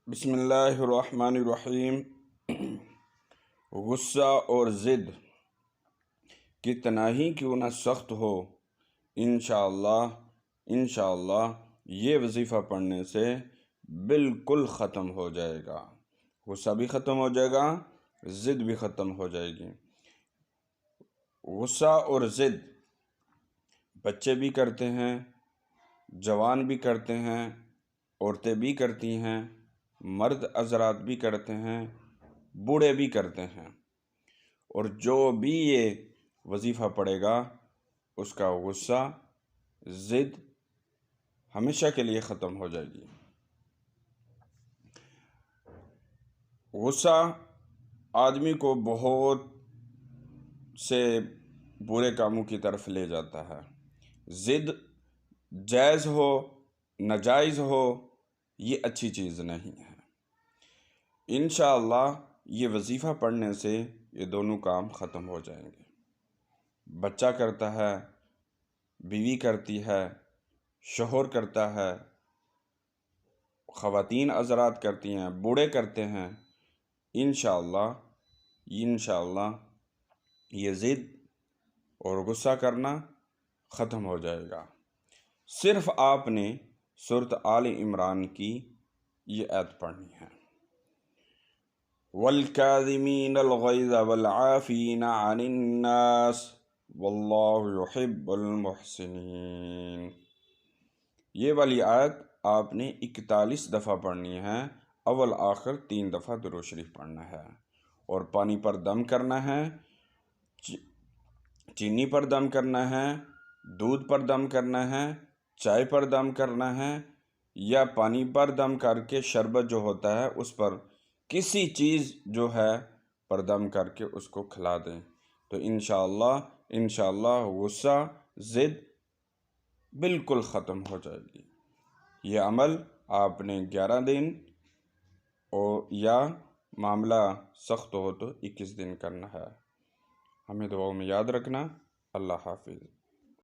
بسم اللہ الرحمن الرحیم۔ غصہ اور ضد کتنا ہی کیوں نہ سخت ہو، انشاءاللہ یہ وظیفہ پڑھنے سے بالکل ختم ہو جائے گا۔ غصہ بھی ختم ہو جائے گا، ضد بھی ختم ہو جائے گی۔ غصہ اور ضد بچے بھی کرتے ہیں، جوان بھی کرتے ہیں، عورتیں بھی کرتی ہیں، مرد حضرات بھی کرتے ہیں، بوڑھے بھی کرتے ہیں، اور جو بھی یہ وظیفہ پڑھے گا اس کا غصہ، ضد ہمیشہ کے لیے ختم ہو جائے گی۔ غصہ آدمی کو بہت سے برے کاموں کی طرف لے جاتا ہے۔ ضد جائز ہو ناجائز ہو یہ اچھی چیز نہیں ہے۔ انشاءاللہ یہ وظیفہ پڑھنے سے یہ دونوں کام ختم ہو جائیں گے۔ بچہ کرتا ہے، بیوی کرتی ہے، شوہر کرتا ہے، خواتین حضرات کرتی ہیں، بوڑھے کرتے ہیں۔ انشاءاللہ یہ ضد اور غصہ کرنا ختم ہو جائے گا۔ صرف آپ نے سورۃ آل عمران کی یہ آیت پڑھنی ہے، وَالْكَاظِمِينَ الْغَيْظَ وَالْعَافِينَ عَنِ النَّاسِ وَاللَّهُ يُحِبُّ الْمُحْسِنِينَ۔ یہ والی آیت آپ نے 41 دفعہ پڑھنی ہے، اول آخر 3 دفعہ درود شریف پڑھنا ہے، اور پانی پر دم کرنا ہے، چینی پر دم کرنا ہے، دودھ پر دم کرنا ہے، چائے پر دم کرنا ہے، یا پانی پر دم کر کے شربت جو ہوتا ہے اس پر کسی چیز جو ہے پر دم کر کے اس کو کھلا دیں، تو انشاءاللہ غصہ ضد بالکل ختم ہو جائے گی۔ یہ عمل آپ نے 11 دن یا معاملہ سخت ہو تو 21 دن کرنا ہے۔ ہمیں دعاؤں میں یاد رکھنا۔ اللہ حافظ۔